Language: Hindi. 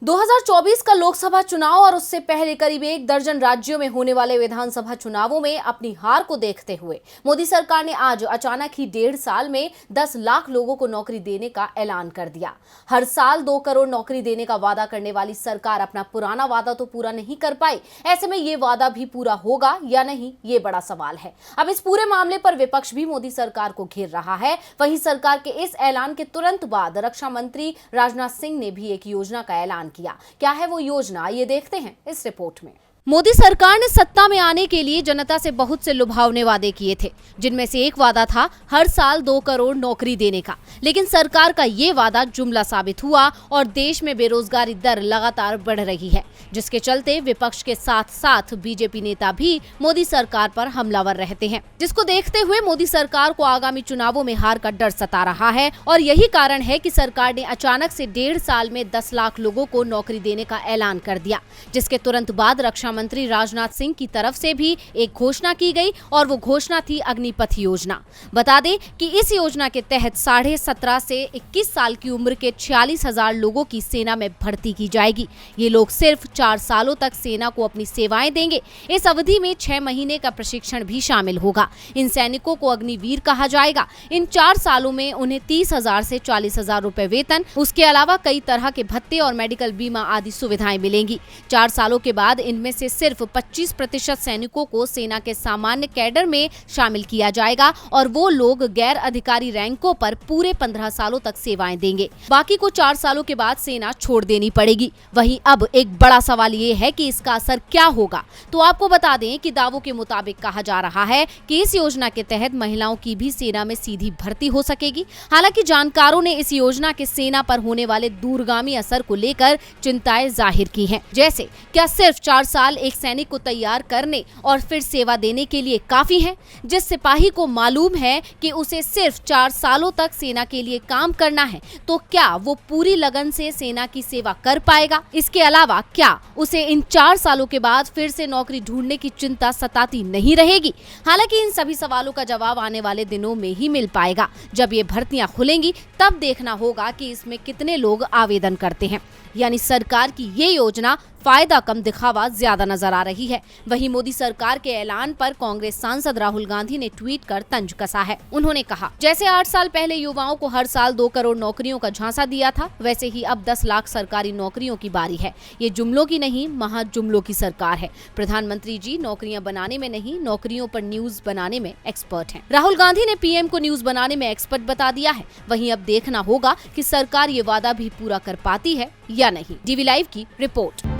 2024 का लोकसभा चुनाव और उससे पहले करीब 1 दर्जन राज्यों में होने वाले विधानसभा चुनावों में अपनी हार को देखते हुए मोदी सरकार ने आज अचानक ही 1.5 साल में 10 लाख लोगों को नौकरी देने का ऐलान कर दिया। हर साल 2 करोड़ नौकरी देने का वादा करने वाली सरकार अपना पुराना वादा तो पूरा नहीं कर पाई। ऐसे में ये वादा भी पूरा होगा या नहीं, ये बड़ा सवाल है। अब इस पूरे मामले पर विपक्ष भी मोदी सरकार को घेर रहा है। वहीं सरकार के इस ऐलान के तुरंत बाद रक्षा मंत्री राजनाथ सिंह ने भी एक योजना का ऐलान किया। क्या है वो योजना, ये देखते हैं इस रिपोर्ट में। मोदी सरकार ने सत्ता में आने के लिए जनता से बहुत से लुभावने वादे किए थे, जिनमें से एक वादा था हर साल 2 करोड़ नौकरी देने का। लेकिन सरकार का ये वादा जुमला साबित हुआ और देश में बेरोजगारी दर लगातार बढ़ रही है, जिसके चलते विपक्ष के साथ साथ बीजेपी नेता भी मोदी सरकार पर हमलावर रहते हैं, जिसको देखते हुए मोदी सरकार को आगामी चुनावों में हार का डर सता रहा है। और यही कारण है कि सरकार ने अचानक से 1.5 साल में 10 लाख लोगों को नौकरी देने का ऐलान कर दिया, जिसके तुरंत बाद रक्षा मंत्री राजनाथ सिंह की तरफ से भी एक घोषणा की गई और वो घोषणा थी अग्निपथ योजना। बता दें कि इस योजना के तहत 17.5 से 21 साल की उम्र के 46,000 लोगों की सेना में भर्ती की जाएगी। ये लोग सिर्फ 4 सालों तक सेना को अपनी सेवाएं देंगे। इस अवधि में 6 महीने का प्रशिक्षण भी शामिल होगा। इन सैनिकों को अग्निवीर कहा जाएगा। इन 4 सालों में उन्हें 30,000 से 40,000 रुपए वेतन, उसके अलावा कई तरह के भत्ते और मेडिकल बीमा आदि सुविधाएं मिलेंगी। 4 सालों के बाद इनमें से सिर्फ 25% सैनिकों को सेना के सामान्य कैडर में शामिल किया जाएगा और वो लोग गैर अधिकारी रैंकों पर पूरे 15 सालों तक सेवाएं देंगे। बाकी को 4 सालों के बाद सेना छोड़ देनी पड़ेगी। वहीं अब एक बड़ा सवाल ये है कि इसका असर क्या होगा। तो आपको बता दें कि दावों के मुताबिक कहा जा रहा है कि इस योजना के तहत महिलाओं की भी सेना में सीधी भर्ती हो सकेगी। हालांकि जानकारों ने इस योजना के सेना पर होने वाले दूरगामी असर को लेकर चिंताएं जाहिर की हैं। जैसे क्या सिर्फ 4 साल एक सैनिक को तैयार करने और फिर सेवा देने के लिए काफी है? जिस सिपाही को मालूम है कि उसे सिर्फ 4 सालों तक सेना के लिए काम करना है, तो क्या वो पूरी लगन से सेना की सेवा कर पाएगा? इसके अलावा क्या उसे इन 4 सालों के बाद फिर से नौकरी ढूंढने की चिंता सताती नहीं रहेगी? हालांकि इन सभी सवालों का जवाब आने वाले दिनों में ही मिल पाएगा। जब ये भर्तियां खुलेंगी तब देखना होगा कि इसमें कितने लोग आवेदन करते हैं। यानी सरकार की ये योजना फायदा कम दिखावा ज्यादा नजर आ रही है। वहीं मोदी सरकार के ऐलान पर कांग्रेस सांसद राहुल गांधी ने ट्वीट कर तंज कसा है। उन्होंने कहा, जैसे 8 साल पहले युवाओं को हर साल 2 करोड़ नौकरियों का झांसा दिया था, वैसे ही अब 10 लाख सरकारी नौकरियों की बारी है। ये जुमलों की नहीं, महाजुमलों की सरकार है। प्रधानमंत्री जी नौकरियां बनाने में नहीं, नौकरियों पर न्यूज बनाने में एक्सपर्ट हैं। राहुल गांधी ने पीएम को न्यूज बनाने में एक्सपर्ट बता दिया है। वहीं अब देखना होगा कि सरकार ये वादा भी पूरा कर पाती है या नहीं। डीवी लाइव की रिपोर्ट।